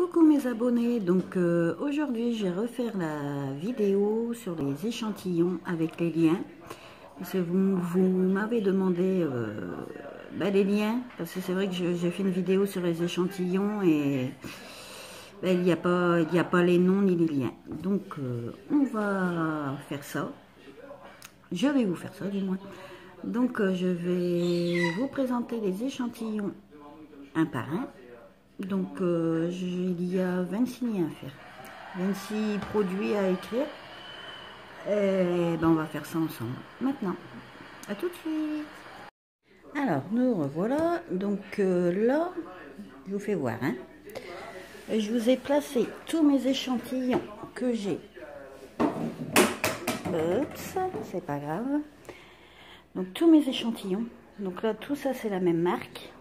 Coucou mes abonnés, donc aujourd'hui je vais refaire la vidéo sur les échantillons avec les liens. Parce que vous m'avez demandé les liens, parce que c'est vrai que j'ai fait une vidéo sur les échantillons et il n'y a pas les noms ni les liens. Donc on va faire ça. Je vais vous faire ça du moins. Donc je vais vous présenter les échantillons un par un. Donc il y a 26 liens à faire, 26 produits à écrire. Et on va faire ça ensemble. Maintenant, à tout de suite. Alors, nous revoilà. Donc là, je vous fais voir. Je vous ai placé tous mes échantillons que j'ai. Oups, c'est pas grave. Donc tous mes échantillons. Donc là, tout ça, c'est la même marque.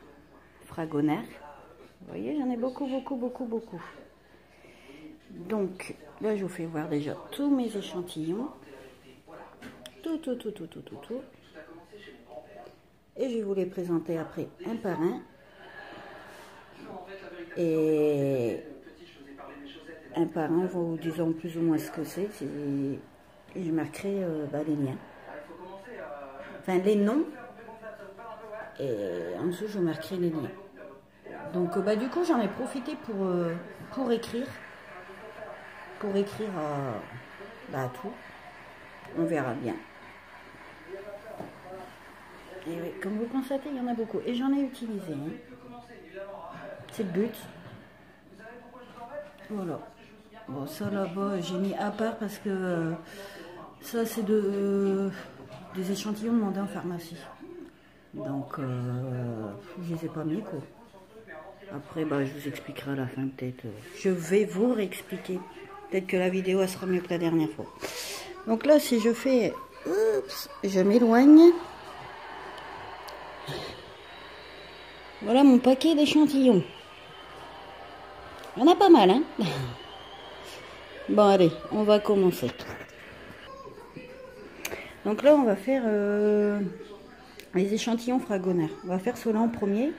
Fragonard. Vous voyez, j'en ai beaucoup. Donc, là, je vous fais voir déjà tous mes échantillons. Tout. Et je vais vous les présenter après, un par un. Et un par un, en vous disant plus ou moins ce que c'est. Et je marquerai les liens. Enfin, les noms. Et en dessous, je marquerai les liens. Donc du coup j'en ai profité pour écrire tout. On verra bien. Et oui, comme vous constatez, il y en a beaucoup et j'en ai utilisé. C'est le but. Voilà. Bon, ça là-bas j'ai mis à part parce que ça c'est des échantillons demandés en pharmacie. Donc je les ai pas mis quoi. Après, je vous expliquerai à la fin peut-être. Je vais vous réexpliquer. Peut-être que la vidéo elle sera mieux que la dernière fois. Donc là, si je fais... Oups, je m'éloigne. Voilà mon paquet d'échantillons. Il y en a pas mal, hein. Bon, allez, on va commencer. Donc là, on va faire les échantillons Fragonard. On va faire ceux-là en premier.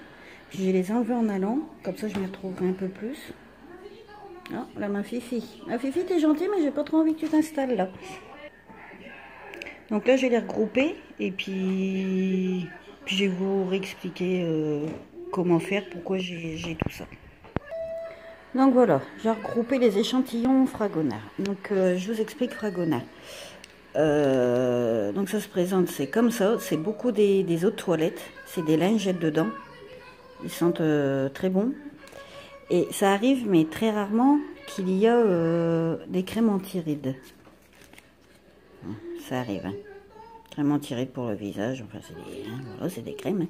Je vais les enlever en allant, comme ça je m'y retrouverai un peu plus. Ah, là ma Fifi. Ma Fifi, t'es gentille, mais j'ai pas trop envie que tu t'installes là. Donc là, je vais les regrouper et puis je vais vous réexpliquer comment faire, pourquoi j'ai tout ça. Donc voilà, j'ai regroupé les échantillons Fragonard. Donc je vous explique Fragonard. Donc ça se présente, c'est comme ça, c'est beaucoup des eaux de toilette, c'est des lingettes dedans. Ils sentent très bon. Et ça arrive, mais très rarement, qu'il y a des crèmes anti-rides. Ça arrive. Crème anti-rides pour le visage. Enfin, c'est des crèmes.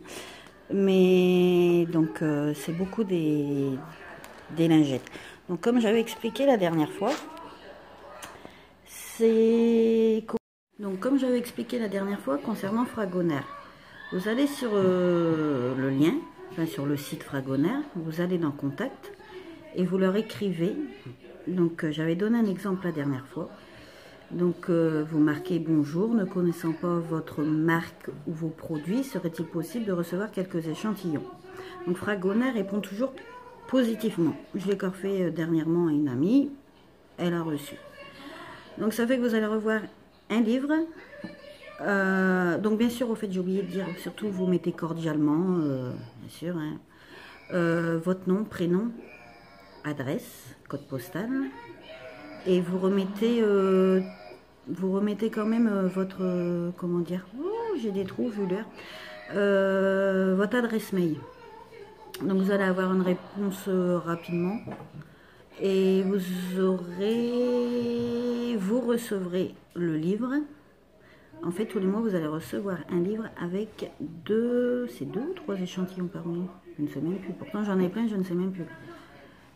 Mais donc, c'est beaucoup des lingettes. Donc, comme j'avais expliqué la dernière fois, concernant Fragonard, vous allez sur le lien. Sur le site Fragonard, vous allez dans Contact et vous leur écrivez. Donc j'avais donné un exemple la dernière fois. Donc vous marquez bonjour, ne connaissant pas votre marque ou vos produits, serait-il possible de recevoir quelques échantillons? Donc Fragonard répond toujours positivement. Je l'ai encore fait dernièrement à une amie, elle a reçu. Donc ça fait que vous allez revoir un livre. Donc bien sûr, au fait, j'ai oublié de dire, surtout vous mettez cordialement, bien sûr, votre nom, prénom, adresse, code postal, et vous remettez quand même votre, comment dire, j'ai des trous vu l'heure, votre adresse mail. Donc vous allez avoir une réponse rapidement, et vous recevrez le livre. En fait, tous les mois, vous allez recevoir un livre avec c'est 2 ou 3 échantillons par mois. Je ne sais même plus. Pourtant, j'en ai plein, je ne sais même plus.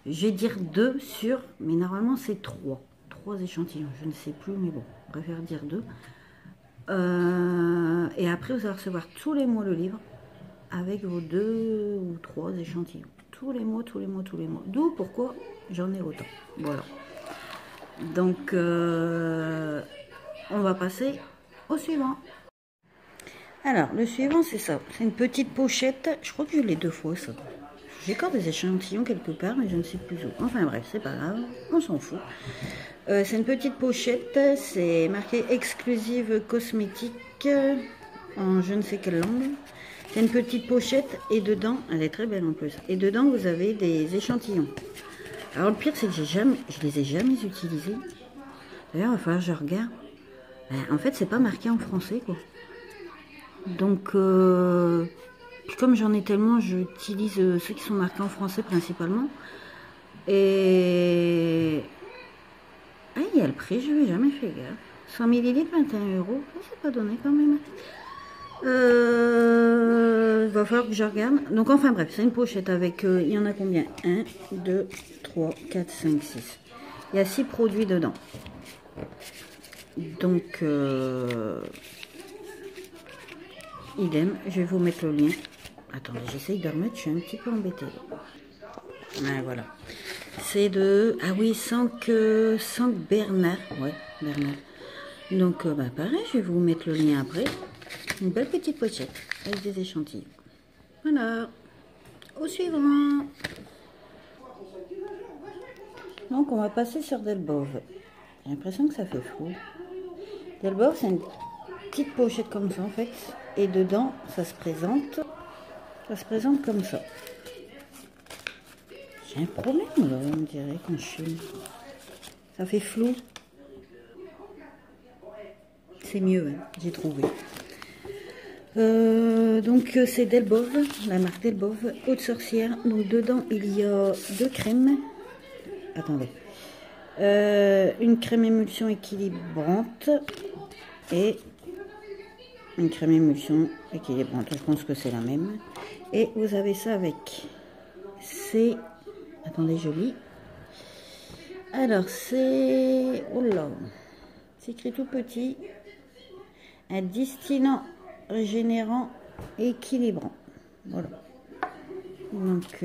Je vais dire 2 sur, mais normalement, c'est 3. 3 échantillons, je ne sais plus, mais bon, je préfère dire 2. Et après, vous allez recevoir tous les mois le livre avec vos 2 ou 3 échantillons. Tous les mois. D'où pourquoi j'en ai autant. Voilà. Donc, on va passer au suivant. Alors, le suivant, c'est ça. C'est une petite pochette. Je crois que je l'ai 2 fois, ça. J'ai encore des échantillons quelque part, mais je ne sais plus où. Enfin bref, c'est pas grave, on s'en fout. C'est une petite pochette, c'est marqué exclusive cosmétique en je ne sais quelle langue. C'est une petite pochette et dedans, elle est très belle en plus. Et dedans vous avez des échantillons. Alors le pire c'est que je les ai jamais utilisés. D'ailleurs il va falloir que je regarde. En fait c'est pas marqué en français quoi. Donc comme j'en ai tellement, j'utilise ceux qui sont marqués en français principalement. Et ah, il y a le prix, je n'avais jamais fait gaffe. 100 ml, 21 €. C'est pas donné quand même. Il va falloir que je regarde. Donc enfin bref, c'est une pochette avec, il y en a combien? 1, 2, 3, 4, 5, 6. Il y a 6 produits dedans. Donc, idem, je vais vous mettre le lien. Attendez, j'essaye de remettre, je suis un petit peu embêtée. Ouais, voilà. C'est de... Ah oui, Sank Bernard. Ouais, Bernard. Donc, pareil, je vais vous mettre le lien après. Une belle petite pochette avec des échantillons. Voilà. Au suivant. Donc, on va passer sur Delbove. J'ai l'impression que ça fait flou. Delbove, c'est une petite pochette comme ça, en fait. Et dedans, ça se présente comme ça. J'ai un problème, là, on dirait, quand je filme. Ça fait flou. C'est mieux, hein, j'ai trouvé. Donc c'est Delbove, la marque Delbove, eau de sorcière. Donc dedans il y a 2 crèmes. Attendez. Une crème émulsion équilibrante et une crème émulsion équilibrante. Je pense que c'est la même. Et vous avez ça avec. C'est... Attendez, je lis. Alors c'est... Oh là, c'est écrit tout petit. Un distillant régénérant équilibrant. Voilà. Donc,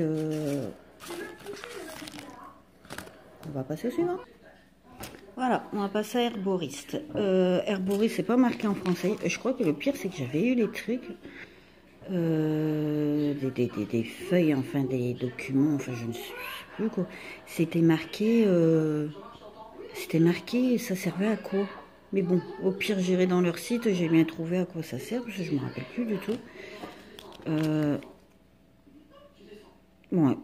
on va passer au suivant. Voilà, on va passer à Herboriste. Herboriste, c'est pas marqué en français. Je crois que le pire, c'est que j'avais eu les trucs, des feuilles, enfin des documents, enfin je ne sais plus quoi. C'était marqué, ça servait à quoi? Mais bon, au pire, j'irai dans leur site, j'ai bien trouvé à quoi ça sert, parce que je ne me rappelle plus du tout. Ouais.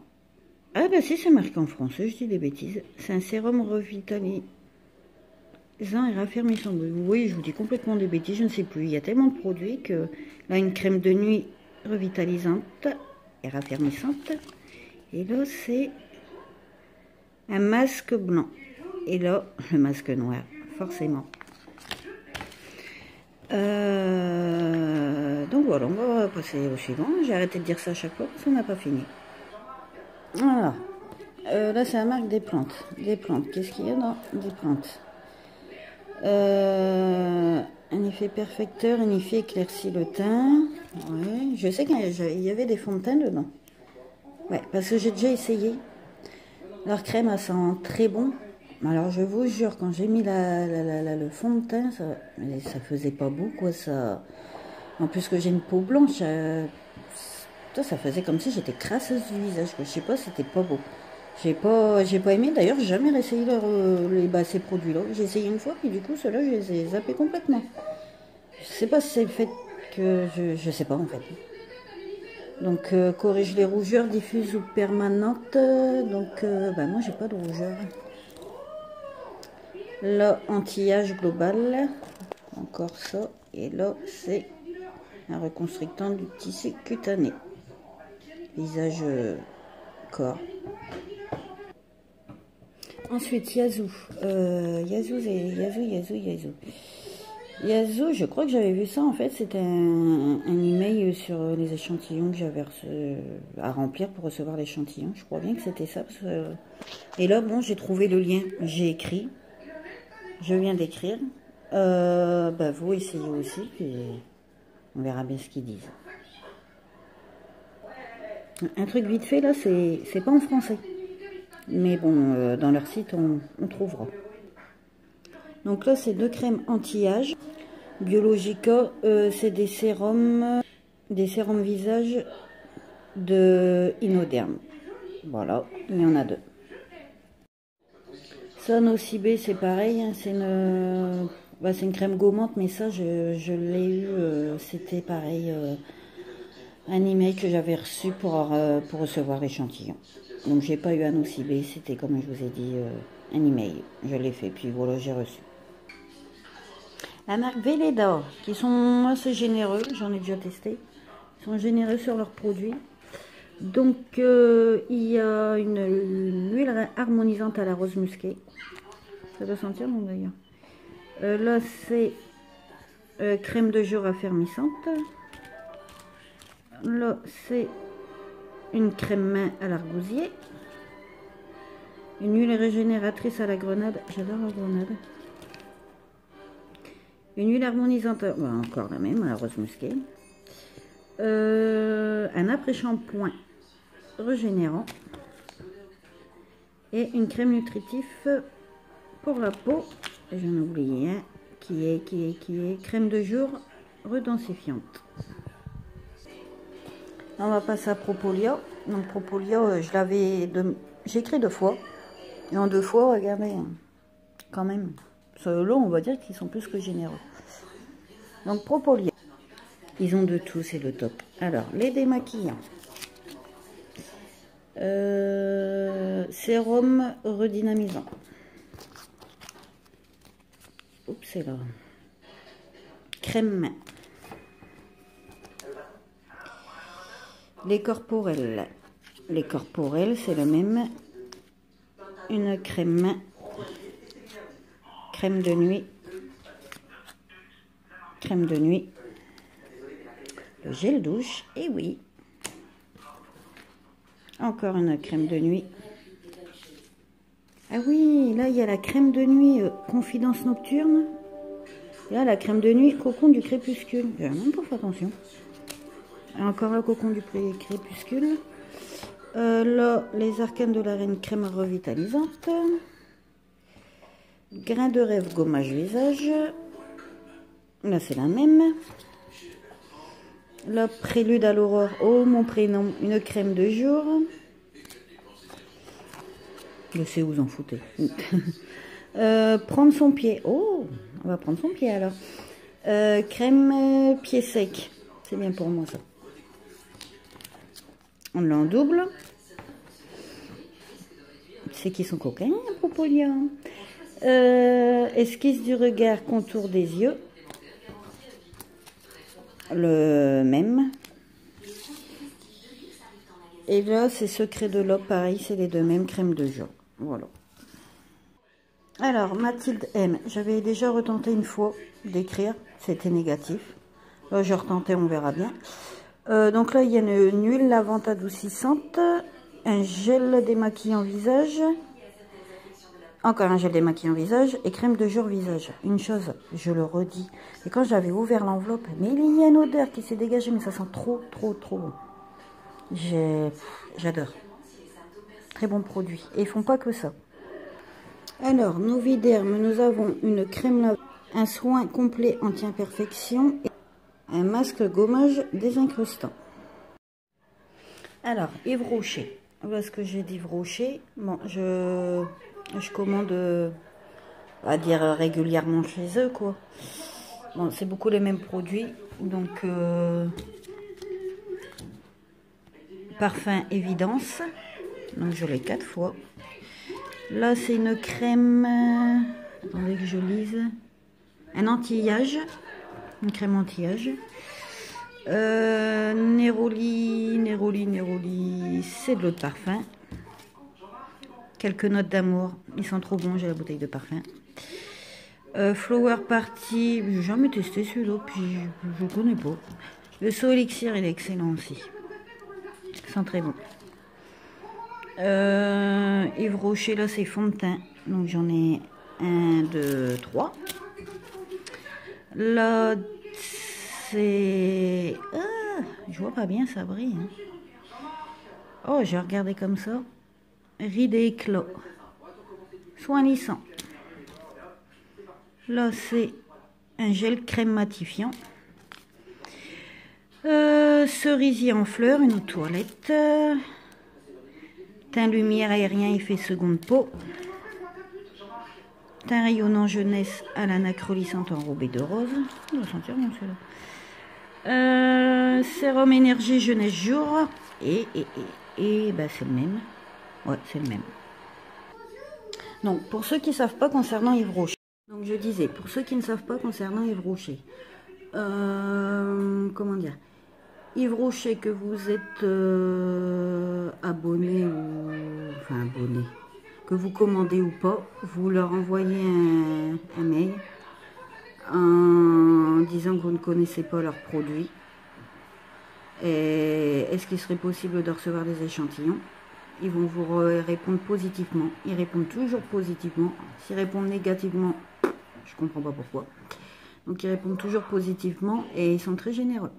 Ah bah si, c'est marqué en français, je dis des bêtises. C'est un sérum revitalisant et raffermissant. Oui, je vous dis complètement des bêtises, je ne sais plus. Il y a tellement de produits que... Là, une crème de nuit revitalisante et raffermissante. Et là, c'est un masque blanc. Et là, le masque noir, forcément. Donc voilà, on va passer au suivant. J'ai arrêté de dire ça à chaque fois parce qu'on n'a pas fini. Voilà. Là, c'est la marque des plantes. Des plantes. Qu'est-ce qu'il y a dans des plantes? Un effet perfecteur, un effet éclairci le teint. Ouais. Je sais qu'il y avait des fonds de teint dedans. Ouais, parce que j'ai déjà essayé. Leur crème, elle sent très bon. Alors je vous jure, quand j'ai mis le fond de teint, ça faisait pas beau quoi. Ça... En plus que j'ai une peau blanche, ça faisait comme si j'étais crasseuse du visage. Je sais pas, c'était pas beau. J'ai pas aimé. D'ailleurs, j'ai jamais réessayé ces produits-là. J'ai essayé une fois, puis du coup, ceux-là, je les ai zappés complètement. Je sais pas si c'est le fait que je sais pas en fait. Donc corrige les rougeurs diffuses ou permanentes. Donc moi j'ai pas de rougeur. Là, anti-âge global, encore ça, et là c'est un reconstructant du tissu cutané, visage, corps. Ensuite Yazoo, Yazoo, je crois que j'avais vu ça en fait, c'était un email sur les échantillons que j'avais à remplir pour recevoir l'échantillon. Je crois bien que c'était ça. Parce que... Et là, bon, j'ai trouvé le lien, j'ai écrit. Je viens d'écrire. Vous essayez aussi, puis on verra bien ce qu'ils disent. Un truc vite fait, là, c'est pas en français. Mais bon, dans leur site, on trouvera. Donc là, c'est 2 crèmes anti-âge. Biologica, c'est des sérums visage de Inoderm. Voilà, il y en a 2. Ça, Nocibé, c'est pareil, hein, c'est une crème gommante, mais ça, je l'ai eu, c'était pareil, un email que j'avais reçu pour recevoir l'échantillon. Donc, j'ai pas eu un Nocibé, c'était comme je vous ai dit, un email. Je l'ai fait, puis voilà, j'ai reçu. La marque Velleda, qui sont assez généreux, j'en ai déjà testé. Ils sont généreux sur leurs produits. Donc, il y a une huile harmonisante à la rose musquée. Ça doit sentir bon d'ailleurs. Là, c'est crème de jour raffermissante. Là, c'est une crème main à l'argousier. Une huile régénératrice à la grenade. J'adore la grenade. Une huile harmonisante, encore la même, à la rose musquée. Un après-shampoing régénérant. Et une crème nutritive pour la peau. Et j'en ai oublié un qui est crème de jour redensifiante. On va passer à Propolia. Donc Propolia, j'ai écrit 2 fois. Et en 2 fois, regardez, quand même. Là, on va dire qu'ils sont plus que généreux. Donc Propolia. Ils ont de tout, c'est le top. Alors, les démaquillants. Sérum redynamisant. Oups, c'est là. Crème main. Les corporels. Les corporels, c'est le même. Une crème main. Crème de nuit. Crème de nuit. Le gel douche. Et oui. Encore une crème de nuit. Ah oui, là, il y a la crème de nuit confidence nocturne. Et là, la crème de nuit cocon du crépuscule. J'ai même pas fait attention. Et encore le cocon du crépuscule. Là, les arcanes de la reine crème revitalisante. Grain de rêve gommage visage. Là, c'est la même. Là, prélude à l'aurore. Oh, mon prénom. Une crème de jour. Je sais où vous en foutez. Prendre son pied. Oh, on va prendre son pied alors. Crème pied sec. C'est bien pour moi ça. On l'a en double. C'est qui sont coquins, Propolia. Esquisse du regard, contour des yeux. Le même. Et là, c'est secret de l'aube, pareil, c'est les 2 mêmes crèmes de jour. Voilà. Alors, Mathilde M. J'avais déjà retenté une fois d'écrire, c'était négatif. Là, je retentais, on verra bien. Donc là, il y a une huile lavante adoucissante, un gel démaquillant visage, encore un gel démaquillant visage et crème de jour visage. Une chose, je le redis, et quand j'avais ouvert l'enveloppe, mais il y a une odeur qui s'est dégagée, mais ça sent trop bon. J'adore. Très bon produit. Et ils font pas que ça. Alors, Noviderm, nous avons une crème lavante, un soin complet anti-imperfection et un masque gommage désincrustant. Alors, Yves Rocher. Voilà ce que j'ai d'Yves Rocher. Bon, je commande, on va dire, régulièrement chez eux, quoi. Bon, c'est beaucoup les mêmes produits. Donc, parfum évidence. Donc, je l'ai 4 fois. Là, c'est une crème. Attendez que je lise. Un anti-âge. Une crème anti-âge. Neroli, c'est de l'eau de parfum. Quelques notes d'amour. Ils sont trop bons, j'ai la bouteille de parfum. Flower Party, j'ai jamais testé celui-là, puis je ne connais pas. Le saut élixir, il est excellent aussi. Ils sont très bons. Yves Rocher, là, c'est fond de teint. Donc, j'en ai 1, 2, 3. Là, c'est... Ah, je vois pas bien, ça brille. Hein. Oh, j'ai regardé comme ça. Rides et éclats. Soin lissant. Là, c'est un gel crème matifiant. Cerisier en fleurs, une toilette. Teint lumière aérien, effet seconde peau. Teint rayonnant jeunesse à la nacre lissante enrobée de rose. On va sentir bien celui-là. Sérum énergie jeunesse jour. Et bah, c'est le même. Ouais, c'est le même. Donc, pour ceux qui ne savent pas concernant Yves Rocher. Donc, je disais, pour ceux qui ne savent pas concernant Yves Rocher. Comment dire, Yves Rocher, que vous êtes abonné ou... Enfin, abonné. Que vous commandez ou pas, vous leur envoyez un mail en disant que vous ne connaissez pas leurs produits. Et est-ce qu'il serait possible de recevoir des échantillons? Ils vont vous répondre positivement. Ils répondent toujours positivement. S'ils répondent négativement, je comprends pas pourquoi. Donc ils répondent toujours positivement et ils sont très généreux.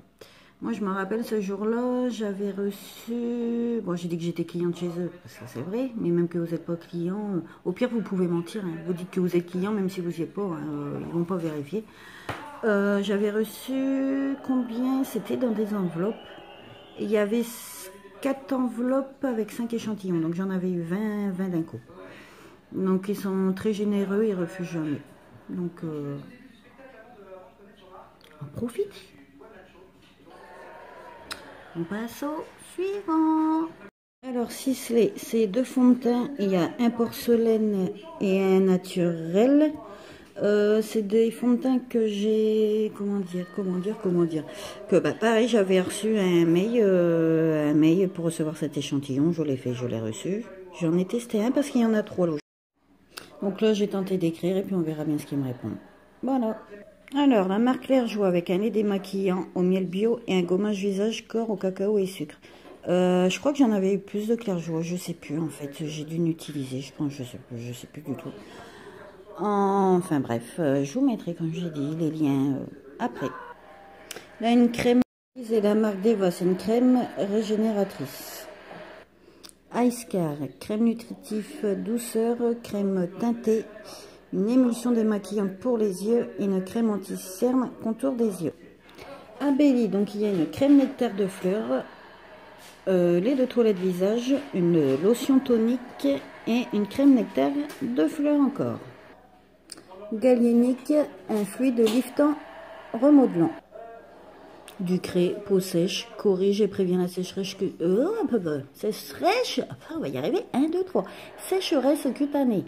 Moi je me rappelle ce jour-là, j'avais reçu... Bon, j'ai dit que j'étais cliente chez eux, parce que c'est vrai, mais même que vous n'êtes pas client, au pire vous pouvez mentir. Hein. Vous dites que vous êtes client même si vous n'y êtes pas, hein, ils ne vont pas vérifier. J'avais reçu combien? C'était dans des enveloppes. Et il y avait 4 enveloppes avec 5 échantillons. Donc j'en avais eu 20 d'un coup. Donc ils sont très généreux, ils refusent jamais. Donc on profite. On passe au suivant. Alors Sisley, c'est 2 fonds de teint. Il y a un porcelaine et un naturel. C'est des fonds de teint que j'ai, comment dire, que bah pareil, j'avais reçu un mail pour recevoir cet échantillon. Je l'ai fait, je l'ai reçu. J'en ai testé un parce qu'il y en a 3 là. Donc là j'ai tenté d'écrire et puis on verra bien ce qu'ils me répondent. Voilà. Alors la marque Claire Joie avec un lait démaquillant au miel bio et un gommage visage corps au cacao et sucre. Je crois que j'en avais eu plus de Claire Joie, je sais plus en fait, j'ai dû l'utiliser, je pense, je sais plus du tout. Enfin bref, je vous mettrai, comme j'ai dit, les liens après. Là, une crème, c'est la marque Deva, c'est une crème régénératrice. Icecar, crème nutritive douceur, crème teintée, une émulsion démaquillante pour les yeux et une crème anti-cerne contour des yeux. Abelli, donc il y a une crème nectar de fleurs, lait de toilette visage, une lotion tonique et une crème nectar de fleurs encore. Galénique, un fluide liftant remodelant. Ducré, peau sèche, corrige et prévient la sécheresse. Sécheresse, on va y arriver. 1, 2, 3. Sécheresse cutanée.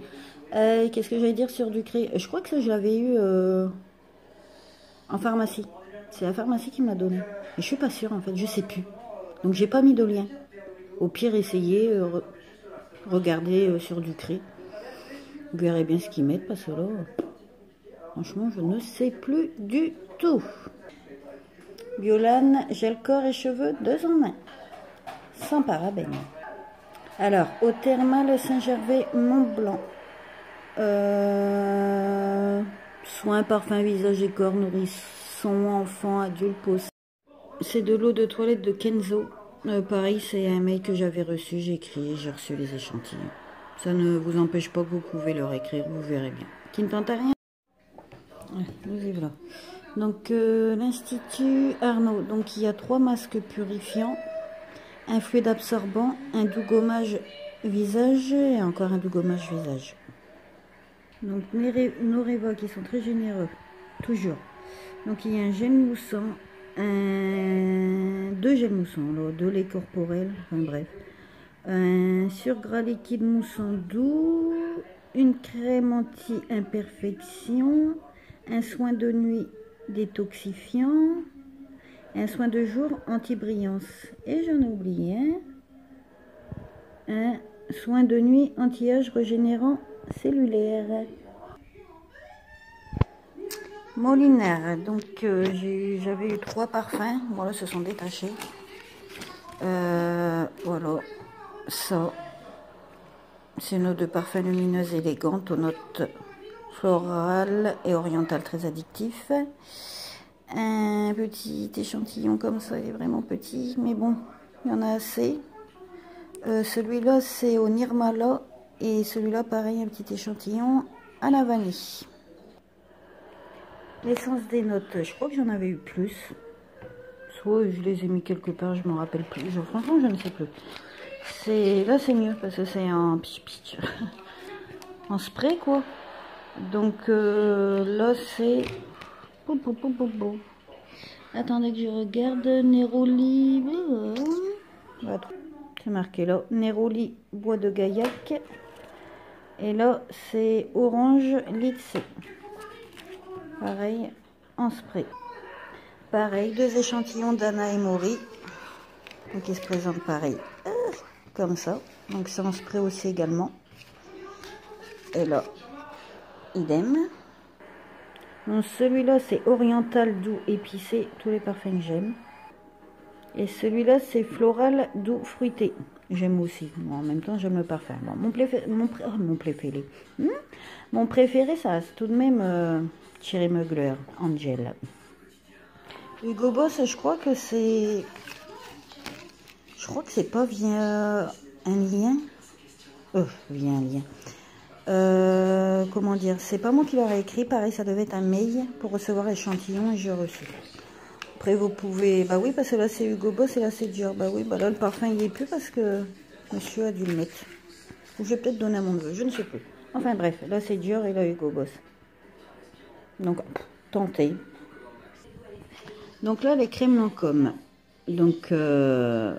Qu'est-ce que j'allais dire sur Ducré? Je crois que ça, je l'avais eu en pharmacie. C'est la pharmacie qui me l'a donné. Mais je suis pas sûre en fait, je sais plus. Donc j'ai pas mis de lien. Au pire, essayez, regardez sur Ducré. Vous verrez bien ce qu'ils mettent parce que là. Franchement, je ne sais plus du tout. Biolane, gel corps et cheveux, 2 en 1. Sans parabènes. Alors, Eau thermale Saint-Gervais, Mont-Blanc. Soins, parfum, visage et corps, nourrisson, enfant, adulte, peau. C'est de l'eau de toilette de Kenzo. Pareil, c'est un mail que j'avais reçu, j'ai écrit, j'ai reçu les échantillons. Ça ne vous empêche pas que vous pouvez leur écrire, vous verrez bien. Qui ne tente à rien. Nous y voilà. Donc l'Institut Arnaud, donc il y a 3 masques purifiants, un fluide absorbant, un doux gommage visage et encore un doux gommage visage. Donc nos Réva qui sont très généreux, toujours. Donc il y a un gel moussant, 2 gels moussants, 2 laits corporels, enfin bref. Un surgras liquide moussant doux, une crème anti-imperfection, un soin de nuit détoxifiant, un soin de jour anti-brillance. Et j'en ai oublié un soin de nuit anti-âge régénérant cellulaire. Molinaire, donc j'avais eu 3 parfums, voilà, se sont détachés. Voilà, ça, c'est une eau de parfum lumineuse élégante aux notes floral et oriental très addictif. Un petit échantillon comme ça, il est vraiment petit, mais bon, il y en a assez. Celui-là, c'est au Nirmala, et celui-là, pareil, un petit échantillon à la vanille. L'essence des notes, je crois que j'en avais eu plus. Soit je les ai mis quelque part, je m'en rappelle plus. Franchement, je ne sais plus. Là c'est mieux parce que c'est en en spray quoi. Donc là c'est attendez que je regarde. Neroli, c'est marqué là, Neroli bois de Gaillac. Et là c'est orange Litse, pareil en spray. Pareil, 2 échantillons d'Anna et Mori, donc ils se présentent pareil, comme ça. Donc c'est en spray aussi également. Et là, idem. Donc celui-là c'est oriental doux épicé, tous les parfums que j'aime. Et celui-là c'est floral doux fruité, j'aime aussi. Bon, en même temps j'aime le parfum. Bon, mon préféré ça c'est tout de même Thierry Mugler, Angel. Hugo Boss, je crois que c'est pas via un lien. Via un lien. Comment dire, c'est pas moi qui l'aurais écrit, pareil ça devait être un mail pour recevoir l'échantillon et j'ai reçu. Après vous pouvez, bah oui parce que là c'est Hugo Boss et là c'est Dior, bah oui, bah là le parfum il est plus parce que monsieur a dû le mettre. Ou je vais peut-être donner à mon neveu, je ne sais plus. Enfin bref, là c'est Dior et là Hugo Boss. Donc tentez. Donc là les crèmes Lancôme. Donc je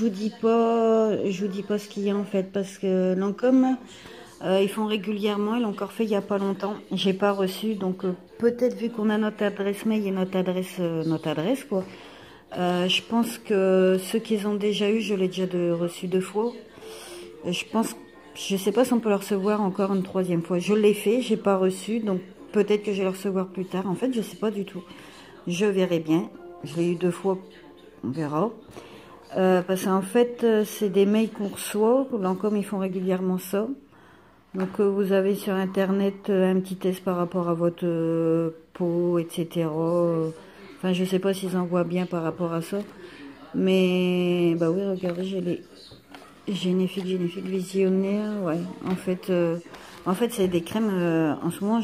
vous dis pas ce qu'il y a en fait parce que Lancôme ils font régulièrement, ils l'ont encore fait il y a pas longtemps. J'ai pas reçu donc peut-être vu qu'on a notre adresse mail et notre adresse quoi. Je pense que ceux qu'ils ont déjà eu, je l'ai déjà reçu 2 fois. Je sais pas si on peut le recevoir encore une 3e fois. Je l'ai fait, j'ai pas reçu donc peut-être que je vais le recevoir plus tard. En fait, je sais pas du tout. Je verrai bien. Je l'ai eu 2 fois, on verra. Parce qu'en fait, c'est des mails qu'on reçoit. Lancôme, ils font régulièrement ça. Donc, vous avez sur Internet un petit test par rapport à votre peau, etc. Enfin, je sais pas s'ils envoient bien par rapport à ça. Mais, bah oui, regardez, j'ai les généfique visionnaire. Ouais, en fait, c'est des crèmes. En ce moment,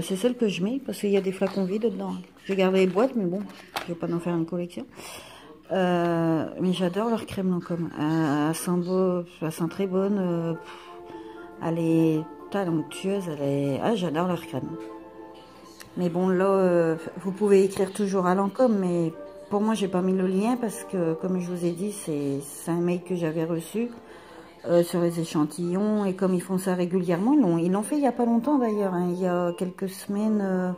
c'est celle que je mets parce qu'il y a des flacons vides dedans. J'ai gardé les boîtes, mais bon, je vais pas en faire une collection. Mais j'adore leur crème Lancôme. Elle sent très bonne. Elle est talentueuse. j'adore leur crème. Mais bon, là, vous pouvez écrire toujours à Lancôme, mais pour moi, j'ai pas mis le lien parce que, comme je vous ai dit, c'est un mail que j'avais reçu sur les échantillons. Et comme ils font ça régulièrement, ils l'ont fait il y a pas longtemps d'ailleurs. Hein, il y a quelques semaines,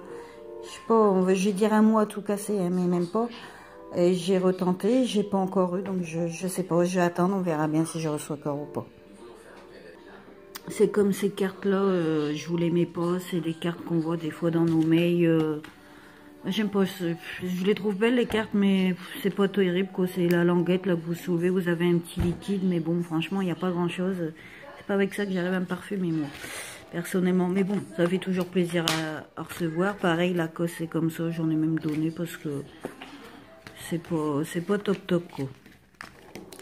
je sais pas, je vais dire un mois tout cassé, hein, mais même pas. Et j'ai retenté, j'ai pas encore eu, donc je sais pas, je vais attendre, on verra bien si je reçois encore ou pas. C'est comme ces cartes-là, je vous les mets pas, c'est des cartes qu'on voit des fois dans nos mails. J'aime pas, je les trouve belles les cartes, mais c'est pas terrible quoi. C'est la languette là que vous soulevez, vous avez un petit liquide, mais bon, franchement, il n'y a pas grand-chose. C'est pas avec ça que j'arrive à me parfumer moi, personnellement. Mais bon, ça fait toujours plaisir à recevoir. Pareil, la Lacoste c'est comme ça, j'en ai même donné parce que c'est pas top quoi.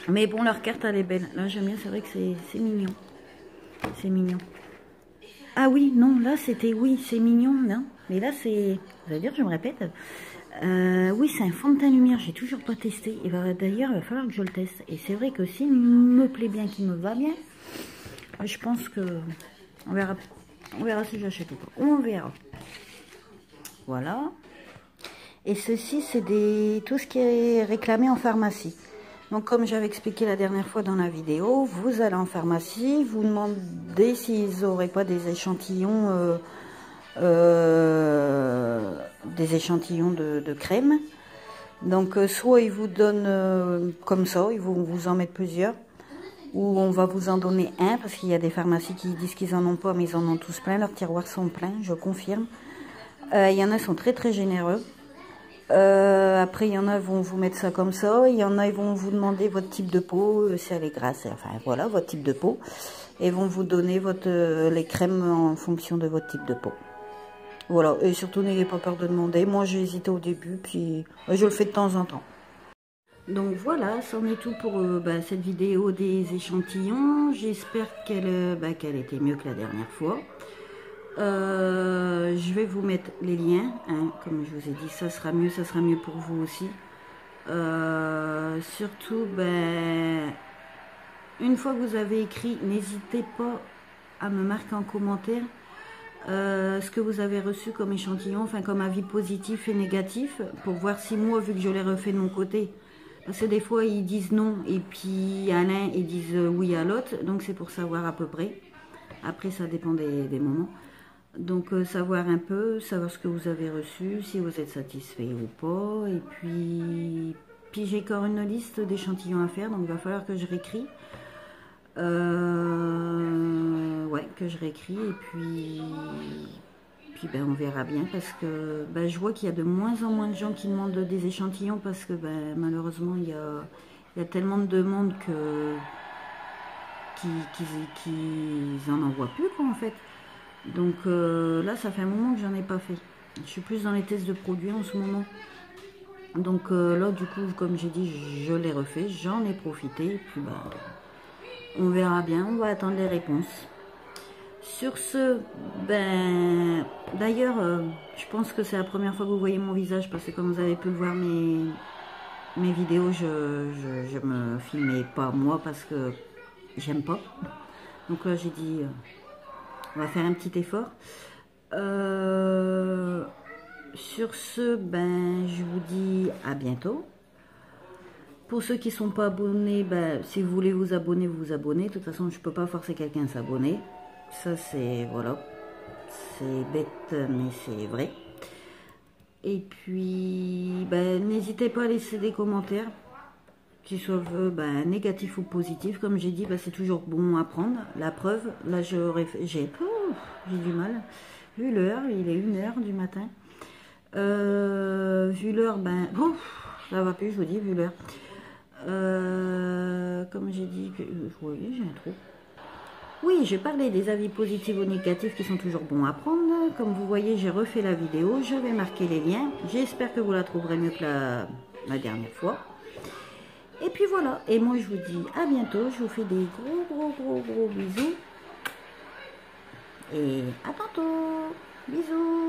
Mais bon, leur carte elle est belle. Là j'aime bien, c'est vrai que c'est mignon. C'est mignon. Ah oui, non, là c'était oui, c'est mignon, non. Mais là c'est, vous allez dire, je me répète. Oui, c'est un fond de teint lumière, j'ai toujours pas testé. Et d'ailleurs, il va falloir que je le teste. Et c'est vrai que s'il me plaît bien, qu'il me va bien, je pense que on verra si j'achète ou pas. On verra. Voilà. Et ceci, c'est tout ce qui est réclamé en pharmacie. Donc, comme j'avais expliqué la dernière fois dans la vidéo, vous allez en pharmacie, vous demandez s'ils n'auraient pas des échantillons, de crème. Donc, soit ils vous donnent comme ça, ils vont vous en mettre plusieurs, ou on va vous en donner un, parce qu'il y a des pharmacies qui disent qu'ils en ont pas, mais ils en ont tous plein, leurs tiroirs sont pleins, je confirme. Il y en a qui sont très très généreux. Après, il y en a qui vont vous mettre ça comme ça. Il y en a qui vont vous demander votre type de peau, si elle est grasse. Enfin, voilà, votre type de peau. Et vont vous donner les crèmes en fonction de votre type de peau. Voilà. Et surtout, n'ayez pas peur de demander. Moi, j'ai hésité au début, puis je le fais de temps en temps. Donc voilà, c'en est tout pour cette vidéo des échantillons. J'espère qu'elle était mieux que la dernière fois. Je vais vous mettre les liens, hein, comme je vous ai dit, ça sera mieux pour vous aussi. Surtout, une fois que vous avez écrit, n'hésitez pas à me marquer en commentaire ce que vous avez reçu comme échantillon, enfin comme avis positif et négatif, pour voir si moi, vu que je l'ai refait de mon côté, parce que des fois ils disent non et puis à l'un ils disent oui à l'autre, donc c'est pour savoir à peu près. Après ça dépend des moments. Donc savoir un peu, savoir ce que vous avez reçu, si vous êtes satisfait ou pas. Et puis j'ai encore une liste d'échantillons à faire, donc il va falloir que je réécris. Ouais, que je réécris et puis ben, on verra bien parce que ben, je vois qu'il y a de moins en moins de gens qui demandent des échantillons parce que ben, malheureusement il y a tellement de demandes qu'ils en envoient plus quoi en fait. Donc là ça fait un moment que j'en ai pas fait. Je suis plus dans les tests de produits en ce moment. Donc là du coup comme j'ai dit je l'ai refait, j'en ai profité et puis ben, on verra bien, on va attendre les réponses. Sur ce, ben d'ailleurs je pense que c'est la première fois que vous voyez mon visage parce que comme vous avez pu le voir mes vidéos je me filmais pas moi parce que j'aime pas. Donc là j'ai dit on va faire un petit effort. Sur ce, ben je vous dis à bientôt. Pour ceux qui ne sont pas abonnés, ben, si vous voulez vous abonner, vous vous abonnez. De toute façon, je ne peux pas forcer quelqu'un à s'abonner. Ça, c'est... Voilà. C'est bête, mais c'est vrai. Et puis, ben, n'hésitez pas à laisser des commentaires, qu'ils soient ben, négatifs ou positifs. Comme j'ai dit, ben, c'est toujours bon à prendre. La preuve, là, j'ai du mal. Vu l'heure, il est 1h du matin. Vu l'heure, ben... ça va plus, je vous dis, vu l'heure. Comme j'ai dit, vous voyez, j'ai un trou. Oui, j'ai parlé des avis positifs ou négatifs qui sont toujours bons à prendre. Comme vous voyez, j'ai refait la vidéo. Je vais marquer les liens. J'espère que vous la trouverez mieux que la dernière fois. Et puis voilà. Et moi, je vous dis à bientôt. Je vous fais des gros bisous. Et à tantôt. Bisous.